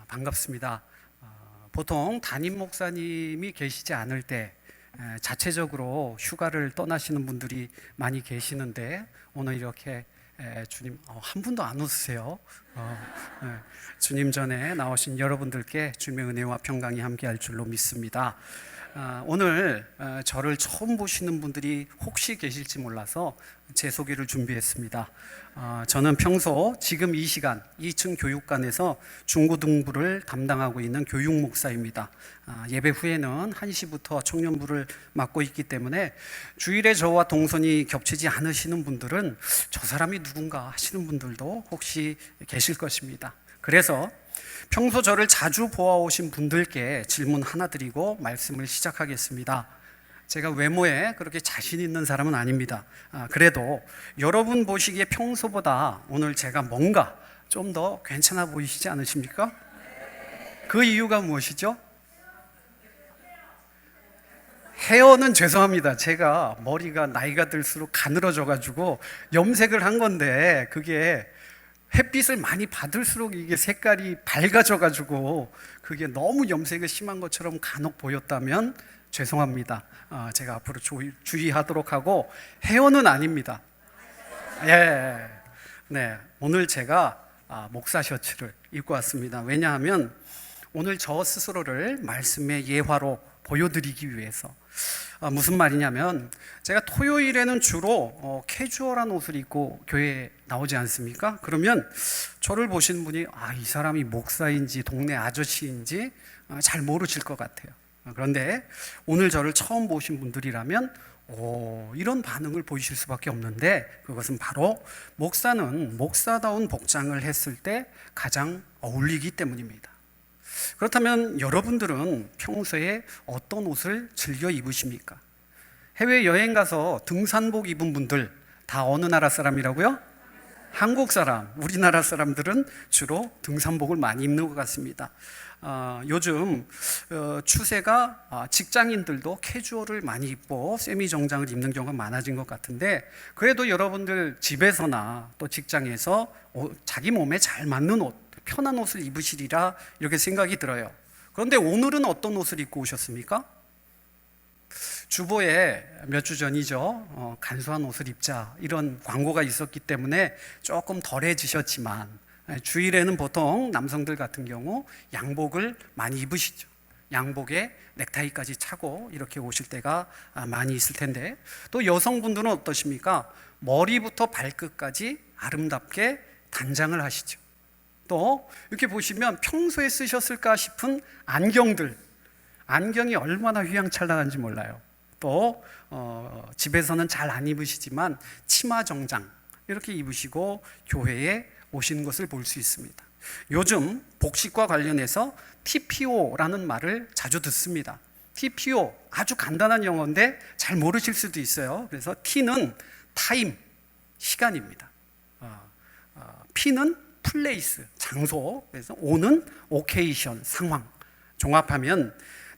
반갑습니다. 보통 담임 목사님이 계시지 않을 때 자체적으로 휴가를 떠나시는 분들이 많이 계시는데 오늘 이렇게 주님 한 분도 안 웃으세요. 주님 전에 나오신 여러분들께 주님의 은혜와 평강이 함께할 줄로 믿습니다. 오늘 저를 처음 보시는 분들이 혹시 계실지 몰라서 제 소개를 준비했습니다. 저는 평소 지금 이 시간 2층 교육관에서 중고등부를 담당하고 있는 교육 목사입니다. 예배 후에는 1시부터 청년부를 맡고 있기 때문에 주일에 저와 동선이 겹치지 않으시는 분들은 저 사람이 누군가 하시는 분들도 혹시 계실 것입니다. 그래서 평소 저를 자주 보아오신 분들께 질문 하나 드리고 말씀을 시작하겠습니다. 제가 외모에 그렇게 자신 있는 사람은 아닙니다. 그래도 여러분 보시기에 평소보다 오늘 제가 뭔가 좀 더 괜찮아 보이시지 않으십니까? 그 이유가 무엇이죠? 헤어는 죄송합니다. 제가 머리가 나이가 들수록 가늘어져 가지고 염색을 한 건데 그게 햇빛을 많이 받을수록 이게 색깔이 밝아져 가지고 그게 너무 염색이 심한 것처럼 간혹 보였다면 죄송합니다. 제가 앞으로 주의하도록 하고 헤어는 아닙니다. 네, 오늘 제가 목사 셔츠를 입고 왔습니다. 왜냐하면 오늘 저 스스로를 말씀의 예화로 보여드리기 위해서. 무슨 말이냐면 제가 토요일에는 주로 캐주얼한 옷을 입고 교회에 나오지 않습니까? 그러면 저를 보시는 분이 이 사람이 목사인지 동네 아저씨인지 잘 모르실 것 같아요. 그런데 오늘 저를 처음 보신 분들이라면 이런 반응을 보이실 수밖에 없는데 그것은 바로 목사는 목사다운 복장을 했을 때 가장 어울리기 때문입니다. 그렇다면 여러분들은 평소에 어떤 옷을 즐겨 입으십니까? 해외여행 가서 등산복 입은 분들 다 어느 나라 사람이라고요? 한국 사람, 우리나라 사람들은 주로 등산복을 많이 입는 것 같습니다. 요즘 추세가 직장인들도 캐주얼을 많이 입고 세미 정장을 입는 경우가 많아진 것 같은데 그래도 여러분들 집에서나 또 직장에서 자기 몸에 잘 맞는 옷, 편한 옷을 입으시리라 이렇게 생각이 들어요. 그런데 오늘은 어떤 옷을 입고 오셨습니까? 주보에 몇 주 전이죠. 간소한 옷을 입자 이런 광고가 있었기 때문에 조금 덜해지셨지만 주일에는 보통 남성들 같은 경우 양복을 많이 입으시죠. 양복에 넥타이까지 차고 이렇게 오실 때가 많이 있을 텐데 또 여성분들은 어떠십니까? 머리부터 발끝까지 아름답게 단장을 하시죠. 또 이렇게 보시면 평소에 쓰셨을까 싶은 안경이 얼마나 휘황찬란한지 몰라요. 또 집에서는 잘 안 입으시지만 치마 정장 이렇게 입으시고 교회에 오시는 것을 볼 수 있습니다. 요즘 복식과 관련해서 TPO라는 말을 자주 듣습니다. TPO 아주 간단한 영어인데 잘 모르실 수도 있어요. 그래서 T는 타임, 시간입니다. P는 플레이스, 장소, 그래서 O는 오케이션, 상황. 종합하면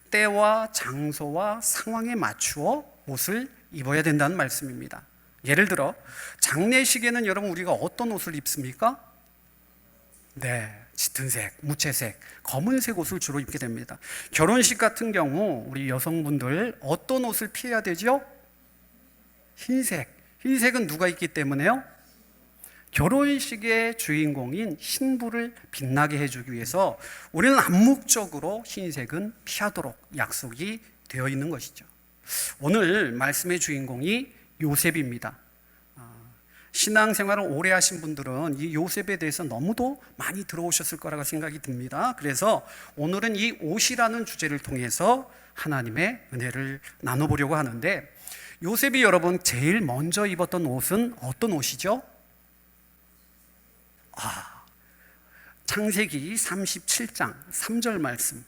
때와 장소와 상황에 맞추어 옷을 입어야 된다는 말씀입니다. 예를 들어 장례식에는 여러분 우리가 어떤 옷을 입습니까? 네, 짙은색, 무채색, 검은색 옷을 주로 입게 됩니다. 결혼식 같은 경우 우리 여성분들 어떤 옷을 피해야 되죠? 흰색. 흰색은 누가 있기 때문에요? 결혼식의 주인공인 신부를 빛나게 해주기 위해서 우리는 암묵적으로 흰색은 피하도록 약속이 되어 있는 것이죠. 오늘 말씀의 주인공이 요셉입니다. 신앙생활을 오래 하신 분들은 이 요셉에 대해서 너무도 많이 들어오셨을 거라고 생각이 듭니다. 그래서 오늘은 이 옷이라는 주제를 통해서 하나님의 은혜를 나눠보려고 하는데 요셉이 여러분 제일 먼저 입었던 옷은 어떤 옷이죠? 창세기 37장 3절 말씀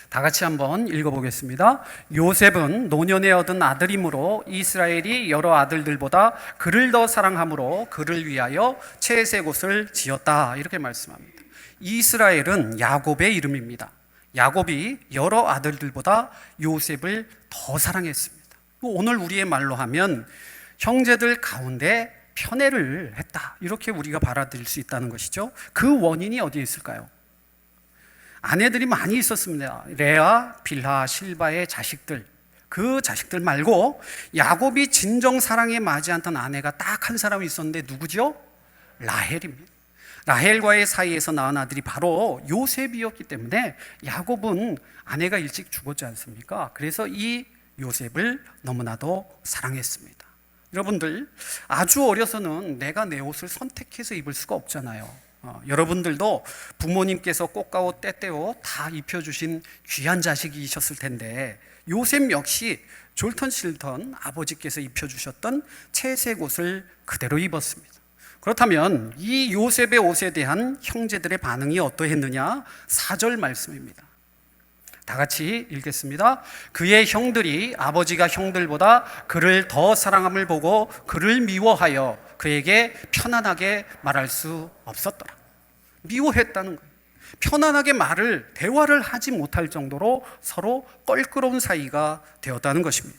다 같이 한번 읽어보겠습니다. 요셉은 노년에 얻은 아들이므로 이스라엘이 여러 아들들보다 그를 더 사랑함으로 그를 위하여 채색 옷을 지었다 이렇게 말씀합니다. 이스라엘은 야곱의 이름입니다. 야곱이 여러 아들들보다 요셉을 더 사랑했습니다. 오늘 우리의 말로 하면 형제들 가운데 편애를 했다, 이렇게 우리가 받아들일 수 있다는 것이죠. 그 원인이 어디에 있을까요? 아내들이 많이 있었습니다. 레아, 빌하, 실바의 자식들, 그 자식들 말고 야곱이 진정 사랑에 맞지 않던 아내가 딱 한 사람이 있었는데 누구죠? 라헬입니다. 라헬과의 사이에서 낳은 아들이 바로 요셉이었기 때문에 야곱은 아내가 일찍 죽었지 않습니까? 그래서 이 요셉을 너무나도 사랑했습니다. 여러분들, 아주 어려서는 내가 내 옷을 선택해서 입을 수가 없잖아요. 여러분들도 부모님께서 꽃가옷 때때옷 다 입혀주신 귀한 자식이셨을 텐데, 요셉 역시 졸턴 실턴 아버지께서 입혀주셨던 채색 옷을 그대로 입었습니다. 그렇다면 이 요셉의 옷에 대한 형제들의 반응이 어떠했느냐? 4절 말씀입니다. 다 같이 읽겠습니다. 그의 형들이 아버지가 형들보다 그를 더 사랑함을 보고 그를 미워하여 그에게 편안하게 말할 수 없었더라. 미워했다는 거예요. 편안하게 대화를 하지 못할 정도로 서로 껄끄러운 사이가 되었다는 것입니다.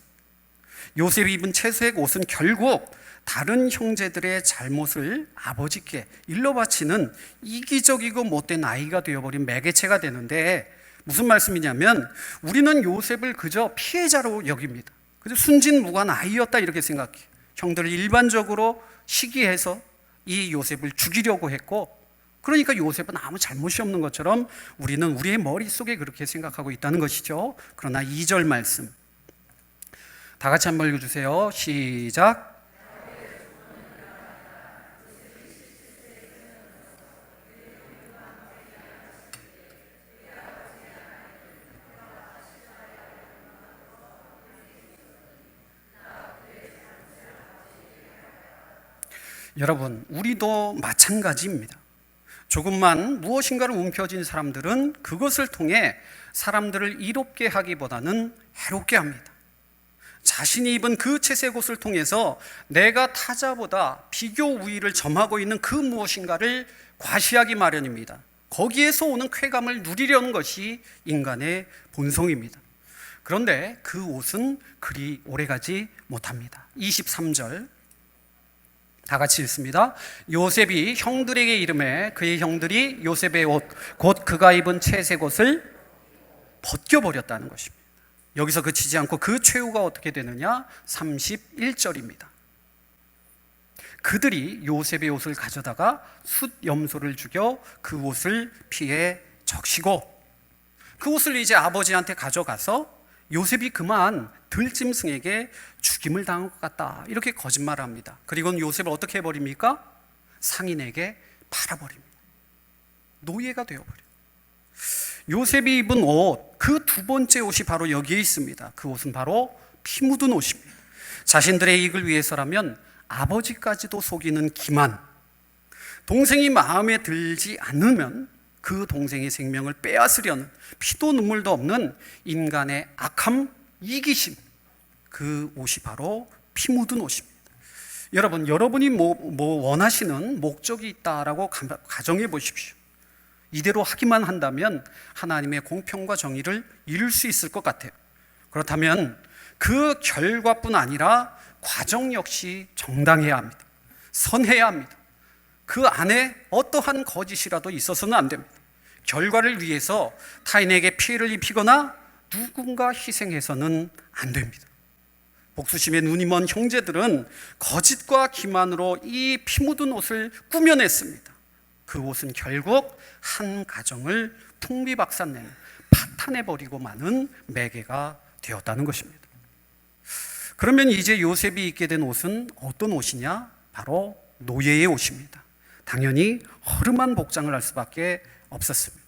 요셉이 입은 채색 옷은 결국 다른 형제들의 잘못을 아버지께 일러바치는 이기적이고 못된 아이가 되어버린 매개체가 되는데, 무슨 말씀이냐면 우리는 요셉을 그저 피해자로 여깁니다. 그저 순진무구한 아이였다 이렇게 생각해요. 형들을 일반적으로 시기해서 이 요셉을 죽이려고 했고, 그러니까 요셉은 아무 잘못이 없는 것처럼 우리는 우리의 머릿속에 그렇게 생각하고 있다는 것이죠. 그러나 2절 말씀 다 같이 한번 읽어주세요. 시작. 여러분, 우리도 마찬가지입니다. 조금만 무엇인가를 움켜쥔 사람들은 그것을 통해 사람들을 이롭게 하기보다는 해롭게 합니다. 자신이 입은 그 채색 옷을 통해서 내가 타자보다 비교 우위를 점하고 있는 그 무엇인가를 과시하기 마련입니다. 거기에서 오는 쾌감을 누리려는 것이 인간의 본성입니다. 그런데 그 옷은 그리 오래가지 못합니다. 23절 다 같이 읽습니다. 요셉이 형들에게 이르매 그의 형들이 요셉의 옷 곧 그가 입은 채색 옷을 벗겨버렸다는 것입니다. 여기서 그치지 않고 그 최후가 어떻게 되느냐? 31절입니다. 그들이 요셉의 옷을 가져다가 숫염소를 죽여 그 옷을 피에 적시고, 그 옷을 이제 아버지한테 가져가서 요셉이 그만 들짐승에게 죽임을 당한 것 같다 이렇게 거짓말을 합니다. 그리고는 요셉을 어떻게 해버립니까? 상인에게 팔아버립니다. 노예가 되어버려요. 요셉이 입은 옷, 그 두 번째 옷이 바로 여기에 있습니다. 그 옷은 바로 피 묻은 옷입니다. 자신들의 이익을 위해서라면 아버지까지도 속이는 기만, 동생이 마음에 들지 않으면 그 동생의 생명을 빼앗으려는 피도 눈물도 없는 인간의 악함, 이기심, 그 옷이 바로 피 묻은 옷입니다. 여러분, 여러분이 원하시는 목적이 있다라고 가정해 보십시오. 이대로 하기만 한다면 하나님의 공평과 정의를 이룰 수 있을 것 같아요. 그렇다면 그 결과뿐 아니라 과정 역시 정당해야 합니다. 선해야 합니다. 그 안에 어떠한 거짓이라도 있어서는 안 됩니다. 결과를 위해서 타인에게 피해를 입히거나 누군가 희생해서는 안 됩니다. 복수심에 눈이 먼 형제들은 거짓과 기만으로 이 피 묻은 옷을 꾸며냈습니다. 그 옷은 결국 한 가정을 풍비박산내는, 파탄해버리고 마는 매개가 되었다는 것입니다. 그러면 이제 요셉이 입게 된 옷은 어떤 옷이냐? 바로 노예의 옷입니다. 당연히 허름한 복장을 할 수밖에 없었습니다.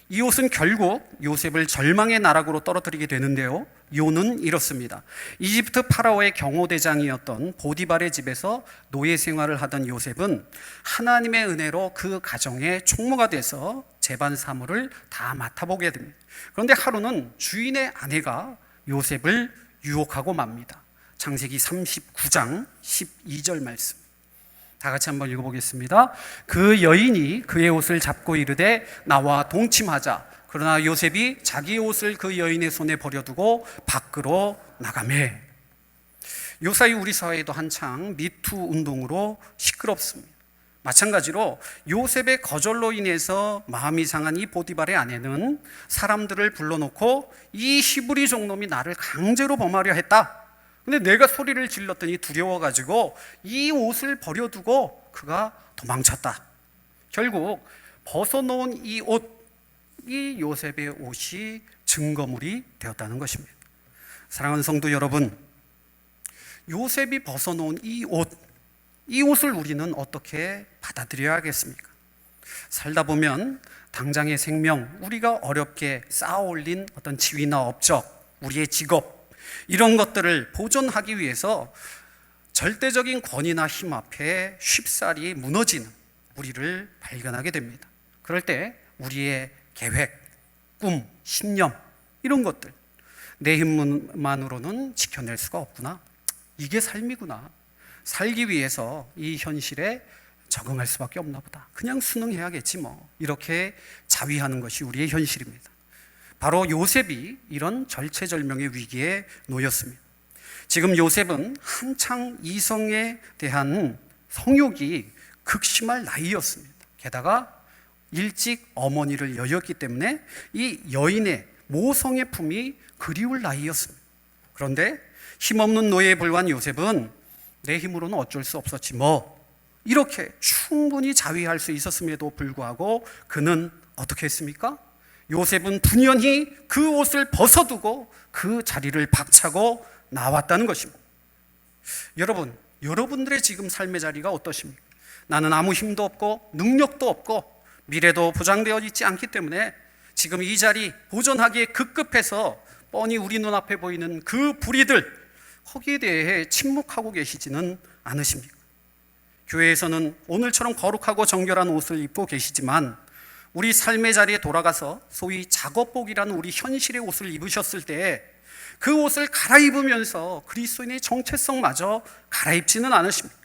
이 옷은 결국 요셉을 절망의 나락으로 떨어뜨리게 되는데요, 요는 이렇습니다. 이집트 파라오의 경호대장이었던 보디발의 집에서 노예 생활을 하던 요셉은 하나님의 은혜로 그 가정의 총무가 돼서 재반 사무를 다 맡아보게 됩니다. 그런데 하루는 주인의 아내가 요셉을 유혹하고 맙니다. 창세기 39장 12절 말씀 다 같이 한번 읽어보겠습니다. 그 여인이 그의 옷을 잡고 이르되 나와 동침하자. 그러나 요셉이 자기의 옷을 그 여인의 손에 버려두고 밖으로 나가매. 요사이 우리 사회도 한창 미투 운동으로 시끄럽습니다. 마찬가지로 요셉의 거절로 인해서 마음이 상한 이 보디발의 아내는 사람들을 불러놓고 이 히브리 종놈이 나를 강제로 범하려 했다. 근데 내가 소리를 질렀더니 두려워가지고 이 옷을 버려두고 그가 도망쳤다. 결국 벗어놓은 이 옷, 이 요셉의 옷이 증거물이 되었다는 것입니다. 사랑하는 성도 여러분, 요셉이 벗어놓은 이 옷을 우리는 어떻게 받아들여야겠습니까? 살다 보면 당장의 생명, 우리가 어렵게 쌓아올린 어떤 지위나 업적, 우리의 직업, 이런 것들을 보존하기 위해서 절대적인 권위나 힘 앞에 쉽사리 무너지는 우리를 발견하게 됩니다. 그럴 때 우리의 계획, 꿈, 신념, 이런 것들, 내 힘만으로는 지켜낼 수가 없구나. 이게 삶이구나. 살기 위해서 이 현실에 적응할 수밖에 없나 보다. 그냥 순응해야겠지 뭐. 이렇게 자위하는 것이 우리의 현실입니다. 바로 요셉이 이런 절체절명의 위기에 놓였습니다. 지금 요셉은 한창 이성에 대한 성욕이 극심할 나이였습니다. 게다가 일찍 어머니를 여였기 때문에 이 여인의 모성의 품이 그리울 나이였습니다. 그런데 힘없는 노예에 불과한 요셉은 내 힘으로는 어쩔 수 없었지 뭐, 이렇게 충분히 자위할 수 있었음에도 불구하고 그는 어떻게 했습니까? 요셉은 분연히 그 옷을 벗어두고 그 자리를 박차고 나왔다는 것입니다. 여러분, 여러분들의 지금 삶의 자리가 어떠십니까? 나는 아무 힘도 없고 능력도 없고 미래도 보장되어 있지 않기 때문에 지금 이 자리 보존하기에 급급해서 뻔히 우리 눈앞에 보이는 그 불의들, 거기에 대해 침묵하고 계시지는 않으십니까? 교회에서는 오늘처럼 거룩하고 정결한 옷을 입고 계시지만 우리 삶의 자리에 돌아가서 소위 작업복이라는 우리 현실의 옷을 입으셨을 때 그 옷을 갈아입으면서 그리스도인의 정체성마저 갈아입지는 않으십니까?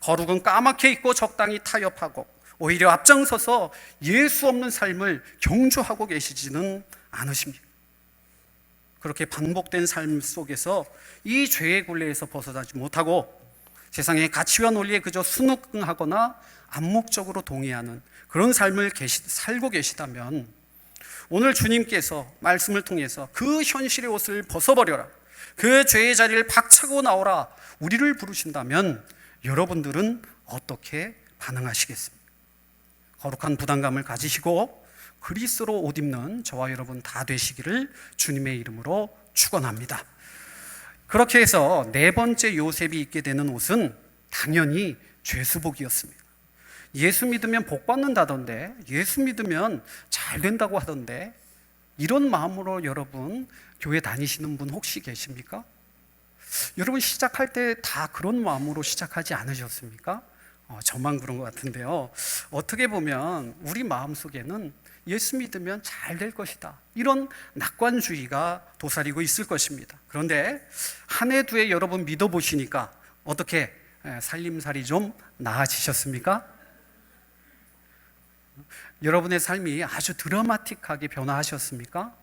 거룩은 까맣게 입고 적당히 타협하고 오히려 앞장서서 예수 없는 삶을 경주하고 계시지는 않으십니까? 그렇게 반복된 삶 속에서 이 죄의 굴레에서 벗어나지 못하고 세상의 가치와 논리에 그저 순응하거나 암묵적으로 동의하는 그런 삶을 살고 계시다면 오늘 주님께서 말씀을 통해서 그 현실의 옷을 벗어버려라, 그 죄의 자리를 박차고 나오라 우리를 부르신다면 여러분들은 어떻게 반응하시겠습니까? 거룩한 부담감을 가지시고 그리스도로 옷 입는 저와 여러분 다 되시기를 주님의 이름으로 축원합니다. 그렇게 해서 네 번째 요셉이 입게 되는 옷은 당연히 죄수복이었습니다. 예수 믿으면 복 받는다던데, 예수 믿으면 잘 된다고 하던데, 이런 마음으로 여러분 교회 다니시는 분 혹시 계십니까? 여러분 시작할 때 다 그런 마음으로 시작하지 않으셨습니까? 저만 그런 것 같은데요. 어떻게 보면 우리 마음속에는 예수 믿으면 잘 될 것이다, 이런 낙관주의가 도사리고 있을 것입니다. 그런데 한 해 두 해 여러분 믿어보시니까 어떻게 살림살이 좀 나아지셨습니까? 여러분의 삶이 아주 드라마틱하게 변화하셨습니까?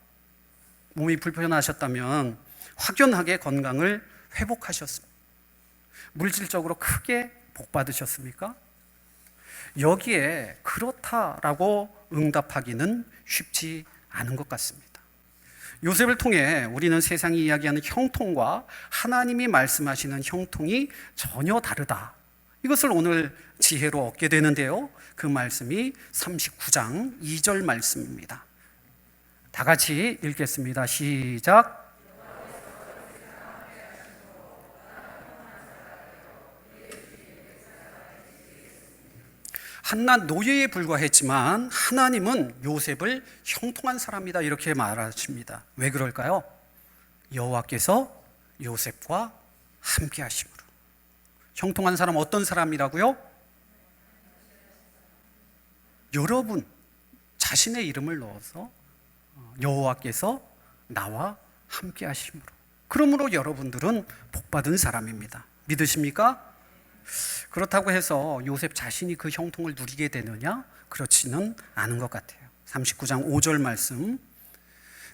몸이 불편하셨다면 확연하게 건강을 회복하셨습니다. 물질적으로 크게 복받으셨습니까? 여기에 그렇다라고 응답하기는 쉽지 않은 것 같습니다. 요셉을 통해 우리는 세상이 이야기하는 형통과 하나님이 말씀하시는 형통이 전혀 다르다, 이것을 오늘 지혜로 얻게 되는데요. 그 말씀이 39장 2절 말씀입니다. 다 같이 읽겠습니다. 시작. 한낱 노예에 불과했지만 하나님은 요셉을 형통한 사람이다, 이렇게 말하십니다. 왜 그럴까요? 여호와께서 요셉과 함께 하심으로. 형통한 사람 어떤 사람이라고요? 여러분 자신의 이름을 넣어서 여호와께서 나와 함께 하심으로, 그러므로 여러분들은 복받은 사람입니다. 믿으십니까? 그렇다고 해서 요셉 자신이 그 형통을 누리게 되느냐? 그렇지는 않은 것 같아요. 39장 5절 말씀,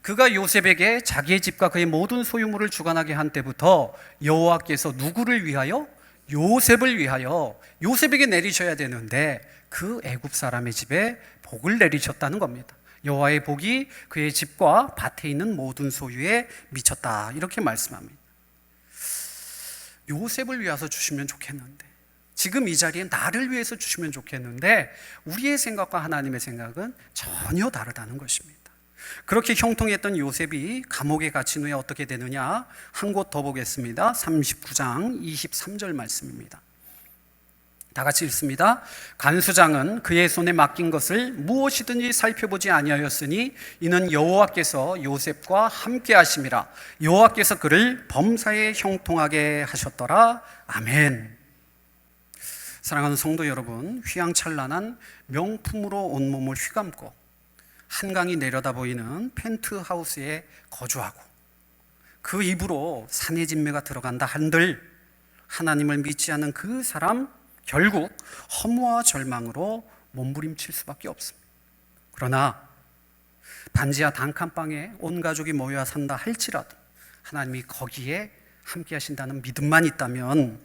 그가 요셉에게 자기의 집과 그의 모든 소유물을 주관하게 한 때부터 여호와께서 누구를 위하여? 요셉을 위하여 요셉에게 내리셔야 되는데 그 애굽 사람의 집에 복을 내리셨다는 겁니다. 여호와의 복이 그의 집과 밭에 있는 모든 소유에 미쳤다, 이렇게 말씀합니다. 요셉을 위해서 주시면 좋겠는데, 지금 이 자리에 나를 위해서 주시면 좋겠는데 우리의 생각과 하나님의 생각은 전혀 다르다는 것입니다. 그렇게 형통했던 요셉이 감옥에 갇힌 후에 어떻게 되느냐, 한 곳 더 보겠습니다. 39장 23절 말씀입니다. 다 같이 읽습니다. 간수장은 그의 손에 맡긴 것을 무엇이든지 살펴보지 아니하였으니 이는 여호와께서 요셉과 함께 하심이라. 여호와께서 그를 범사에 형통하게 하셨더라. 아멘. 사랑하는 성도 여러분, 휘황찬란한 명품으로 온몸을 휘감고 한강이 내려다 보이는 펜트하우스에 거주하고 그 입으로 산의 진매가 들어간다 한들 하나님을 믿지 않는 그 사람, 결국 허무와 절망으로 몸부림칠 수밖에 없습니다. 그러나 단지와 단칸방에 온 가족이 모여 산다 할지라도 하나님이 거기에 함께 하신다는 믿음만 있다면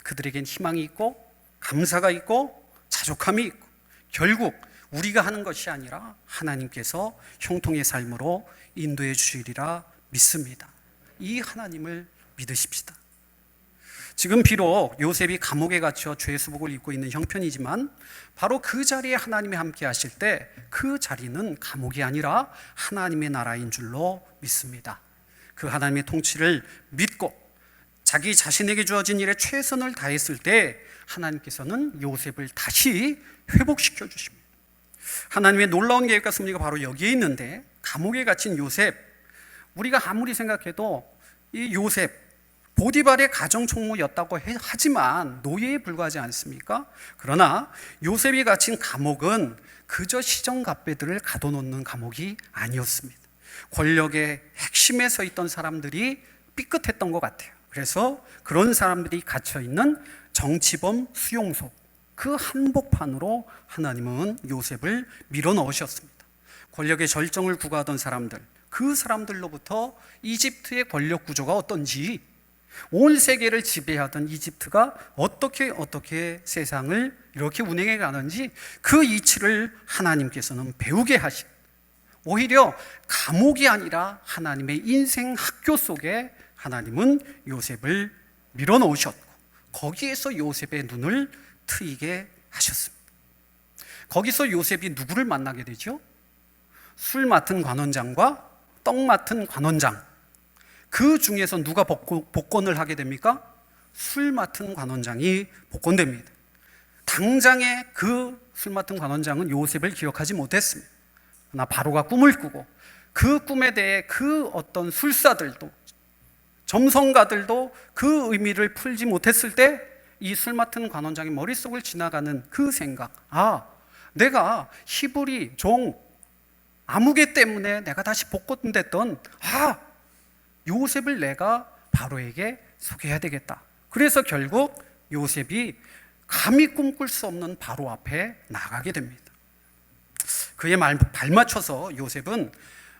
그들에겐 희망이 있고 감사가 있고 자족함이 있고, 결국 우리가 하는 것이 아니라 하나님께서 형통의 삶으로 인도해 주시리라 믿습니다. 이 하나님을 믿으십시다. 지금 비록 요셉이 감옥에 갇혀 죄의 수복을 입고 있는 형편이지만 바로 그 자리에 하나님이 함께 하실 때 그 자리는 감옥이 아니라 하나님의 나라인 줄로 믿습니다. 그 하나님의 통치를 믿고 자기 자신에게 주어진 일에 최선을 다했을 때 하나님께서는 요셉을 다시 회복시켜 주십니다. 하나님의 놀라운 계획과 섭리가 바로 여기에 있는데, 감옥에 갇힌 요셉, 우리가 아무리 생각해도 이 요셉 보디발의 가정총무였다고 하지만 노예에 불과하지 않습니까? 그러나 요셉이 갇힌 감옥은 그저 시정갑배들을 가둬놓는 감옥이 아니었습니다. 권력의 핵심에 서 있던 사람들이 삐끗했던 것 같아요. 그래서 그런 사람들이 갇혀있는 정치범 수용소, 그 한복판으로 하나님은 요셉을 밀어넣으셨습니다. 권력의 절정을 구가하던 사람들, 그 사람들로부터 이집트의 권력 구조가 어떤지, 온 세계를 지배하던 이집트가 어떻게 세상을 이렇게 운행해 가는지 그 이치를 하나님께서는 배우게 하신, 오히려 감옥이 아니라 하나님의 인생 학교 속에 하나님은 요셉을 밀어넣으셨고 거기에서 요셉의 눈을 트이게 하셨습니다. 거기서 요셉이 누구를 만나게 되죠? 술 맡은 관원장과 떡 맡은 관원장, 그 중에서 누가 복권을 하게 됩니까? 술 맡은 관원장이 복권됩니다. 당장에 그 술 맡은 관원장은 요셉을 기억하지 못했습니다. 그러나 바로가 꿈을 꾸고 그 꿈에 대해 그 어떤 술사들도 점성가들도 그 의미를 풀지 못했을 때 이 술 맡은 관원장의 머릿속을 지나가는 그 생각, 내가 히브리 종 아무개 때문에 내가 다시 복권됐던 요셉을 내가 바로에게 소개해야 되겠다. 그래서 결국 요셉이 감히 꿈꿀 수 없는 바로 앞에 나가게 됩니다. 그에 발맞춰서 요셉은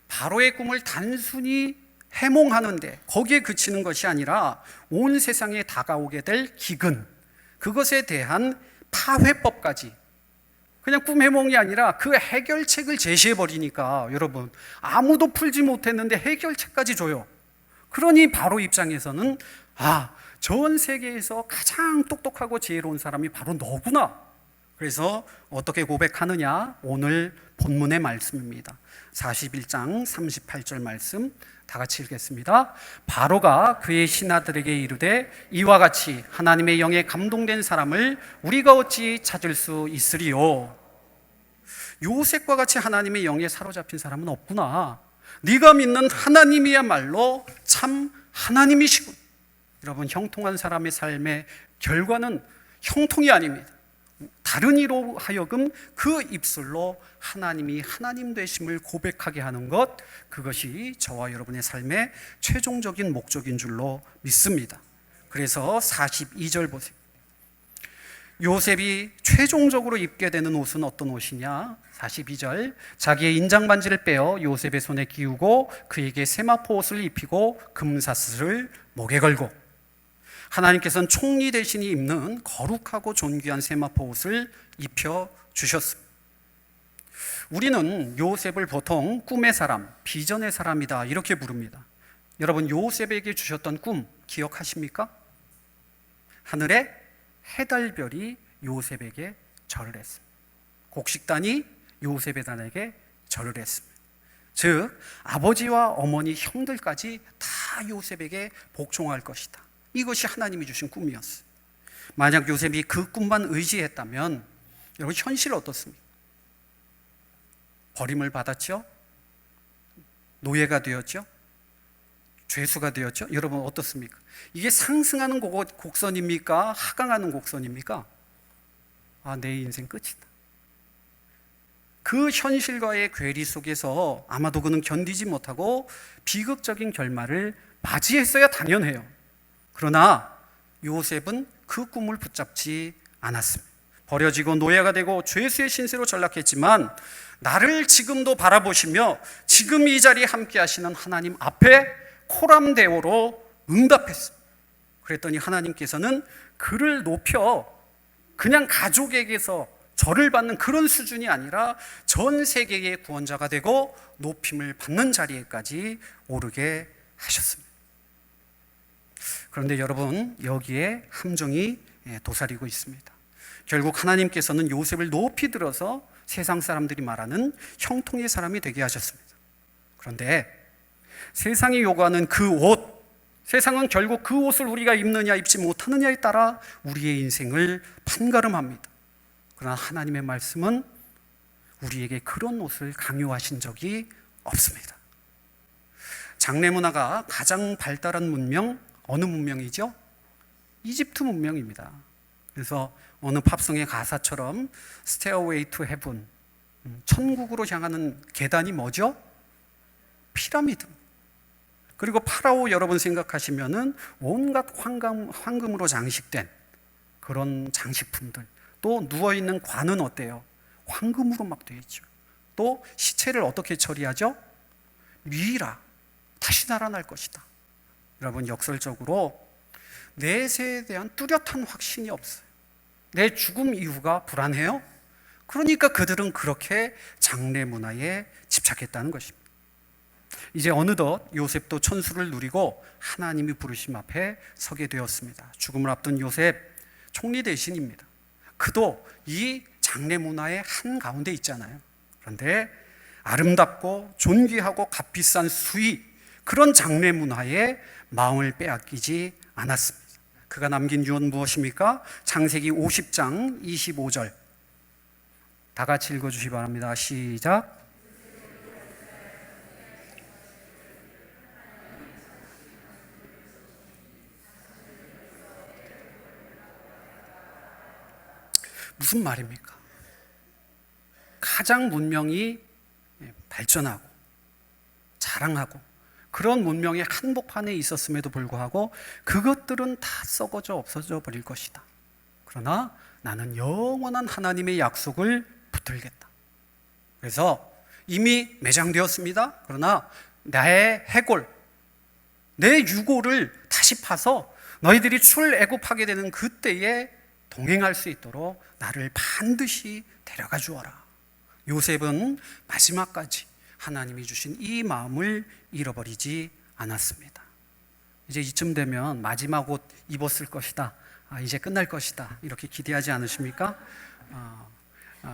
바로의 꿈을 단순히 해몽하는데 거기에 그치는 것이 아니라 온 세상에 다가오게 될 기근, 그것에 대한 파회법까지, 그냥 꿈 해몽이 아니라 그 해결책을 제시해버리니까 여러분, 아무도 풀지 못했는데 해결책까지 줘요. 그러니 바로 입장에서는 전 세계에서 가장 똑똑하고 지혜로운 사람이 바로 너구나. 그래서 어떻게 고백하느냐, 오늘 본문의 말씀입니다. 41장 38절 말씀 다 같이 읽겠습니다. 바로가 그의 신하들에게 이르되 이와 같이 하나님의 영에 감동된 사람을 우리가 어찌 찾을 수 있으리요. 요셉과 같이 하나님의 영에 사로잡힌 사람은 없구나. 네가 믿는 하나님이야말로 참 하나님이시군. 여러분, 형통한 사람의 삶의 결과는 형통이 아닙니다. 다른 이로 하여금 그 입술로 하나님이 하나님 되심을 고백하게 하는 것, 그것이 저와 여러분의 삶의 최종적인 목적인 줄로 믿습니다. 그래서 42절 보세요. 요셉이 최종적으로 입게 되는 옷은 어떤 옷이냐? 42절, 자기의 인장 반지를 빼어 요셉의 손에 끼우고 그에게 세마포 옷을 입히고 금사슬을 목에 걸고, 하나님께서는 총리 대신이 입는 거룩하고 존귀한 세마포 옷을 입혀 주셨습니다. 우리는 요셉을 보통 꿈의 사람, 비전의 사람이다 이렇게 부릅니다. 여러분, 요셉에게 주셨던 꿈 기억하십니까? 하늘에 해달별이 요셉에게 절을 했습니다. 곡식단이 요셉의 단에게 절을 했습니다. 즉 아버지와 어머니, 형들까지 다 요셉에게 복종할 것이다. 이것이 하나님이 주신 꿈이었어요. 만약 요셉이 그 꿈만 의지했다면 여러분, 현실 어떻습니까? 버림을 받았죠? 노예가 되었죠? 죄수가 되었죠? 여러분 어떻습니까? 이게 상승하는 곡선입니까? 하강하는 곡선입니까? 내 인생 끝이다. 그 현실과의 괴리 속에서 아마도 그는 견디지 못하고 비극적인 결말을 맞이했어야 당연해요. 그러나 요셉은 그 꿈을 붙잡지 않았습니다. 버려지고 노예가 되고 죄수의 신세로 전락했지만 나를 지금도 바라보시며 지금 이 자리에 함께 하시는 하나님 앞에 코람데오로 응답했습니다. 그랬더니 하나님께서는 그를 높여 그냥 가족에게서 절을 받는 그런 수준이 아니라 전 세계의 구원자가 되고 높임을 받는 자리에까지 오르게 하셨습니다. 그런데 여러분, 여기에 함정이 도사리고 있습니다. 결국 하나님께서는 요셉을 높이 들어서 세상 사람들이 말하는 형통의 사람이 되게 하셨습니다. 그런데 세상이 요구하는 그 옷, 세상은 결국 그 옷을 우리가 입느냐 입지 못하느냐에 따라 우리의 인생을 판가름합니다. 그러나 하나님의 말씀은 우리에게 그런 옷을 강요하신 적이 없습니다. 장래 문화가 가장 발달한 문명, 어느 문명이죠? 이집트 문명입니다. 그래서 어느 팝송의 가사처럼 Stairway to Heaven, 천국으로 향하는 계단이 뭐죠? 피라미드. 그리고 파라오 여러분 생각하시면은 온갖 황금으로 장식된 그런 장식품들, 또 누워있는 관은 어때요? 황금으로 막 되어 있죠. 또 시체를 어떻게 처리하죠? 미이라, 다시 살아날 것이다. 여러분, 역설적으로 내세에 대한 뚜렷한 확신이 없어요. 내 죽음 이후가 불안해요? 그러니까 그들은 그렇게 장래 문화에 집착했다는 것입니다. 이제 어느덧 요셉도 천수를 누리고 하나님이 부르심 앞에 서게 되었습니다. 죽음을 앞둔 요셉, 총리 대신입니다. 그도 이 장래 문화의 한가운데 있잖아요. 그런데 아름답고 존귀하고 값비싼 수위, 그런 장래 문화에 마음을 빼앗기지 않았습니다. 그가 남긴 유언 무엇입니까? 창세기 50장 25절. 다 같이 읽어주시기 바랍니다. 시작. 무슨 말입니까? 가장 문명이 발전하고 자랑하고 그런 문명의 한복판에 있었음에도 불구하고 그것들은 다 썩어져 없어져 버릴 것이다. 그러나 나는 영원한 하나님의 약속을 붙들겠다. 그래서 이미 매장되었습니다. 그러나 나의 해골, 내 유골을 다시 파서 너희들이 출애굽하게 되는 그때에 동행할 수 있도록 나를 반드시 데려가 주어라. 요셉은 마지막까지 하나님이 주신 이 마음을 잃어버리지 않았습니다. 이제 이쯤 되면 마지막 옷 입었을 것이다, 이제 끝날 것이다, 이렇게 기대하지 않으십니까?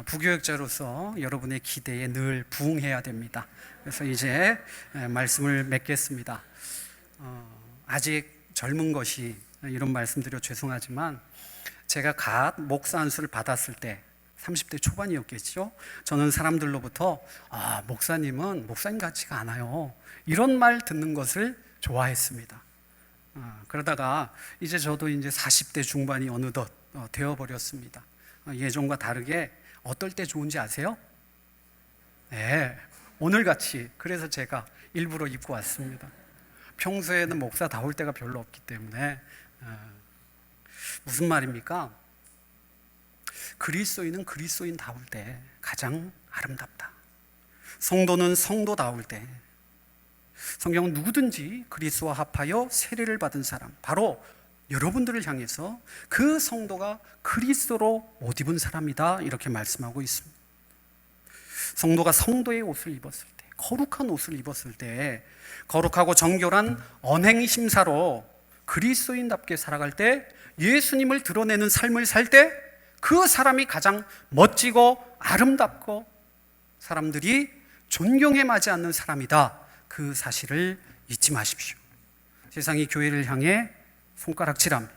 부교육자로서 여러분의 기대에 늘 부응해야 됩니다. 그래서 이제 말씀을 맺겠습니다. 아직 젊은 것이, 이런 말씀드려 죄송하지만 제가 갓 목사 안수를 받았을 때 30대 초반이었겠죠. 저는 사람들로부터 목사님은 목사님 같지가 않아요, 이런 말 듣는 것을 좋아했습니다. 그러다가 이제 저도 이제 40대 중반이 어느덧 되어버렸습니다. 예전과 다르게 어떨 때 좋은지 아세요? 네, 오늘같이. 그래서 제가 일부러 입고 왔습니다. 평소에는 목사다울 때가 별로 없기 때문에. 무슨 말입니까? 그리스도인은 그리스도인다울 때 가장 아름답다. 성도는 성도다울 때, 성경은 누구든지 그리스도와 합하여 세례를 받은 사람, 바로 여러분들을 향해서 그 성도가 그리스도로 옷 입은 사람이다, 이렇게 말씀하고 있습니다. 성도가 성도의 옷을 입었을 때, 거룩한 옷을 입었을 때, 거룩하고 정결한 언행 심사로 그리스도인답게 살아갈 때, 예수님을 드러내는 삶을 살 때 그 사람이 가장 멋지고 아름답고 사람들이 존경에 맞지 않는 사람이다, 그 사실을 잊지 마십시오. 세상이 교회를 향해 손가락질합니다.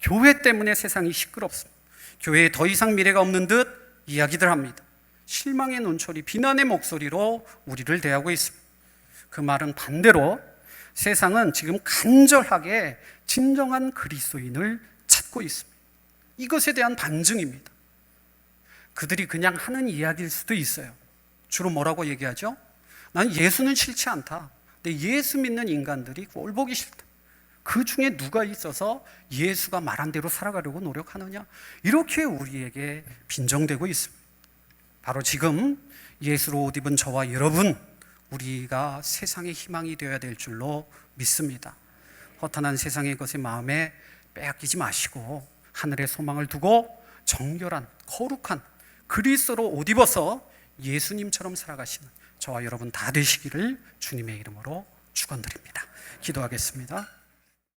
교회 때문에 세상이 시끄럽습니다. 교회에 더 이상 미래가 없는 듯 이야기들 합니다. 실망의 논소리, 비난의 목소리로 우리를 대하고 있습니다. 그 말은 반대로 세상은 지금 간절하게 진정한 그리스도인을 찾고 있습니다. 이것에 대한 반증입니다. 그들이 그냥 하는 이야기일 수도 있어요. 주로 뭐라고 얘기하죠? 난 예수는 싫지 않다. 근데 예수 믿는 인간들이 꼴 보기 싫다. 그 중에 누가 있어서 예수가 말한 대로 살아가려고 노력하느냐? 이렇게 우리에게 빈정되고 있습니다. 바로 지금 예수로 옷 입은 저와 여러분, 우리가 세상의 희망이 되어야 될 줄로 믿습니다. 허탄한 세상의 것에 마음에 빼앗기지 마시고 하늘의 소망을 두고 정결한 거룩한 그리스도로 옷 입어서 예수님처럼 살아가시는 저와 여러분 다 되시기를 주님의 이름으로 축원드립니다. 기도하겠습니다.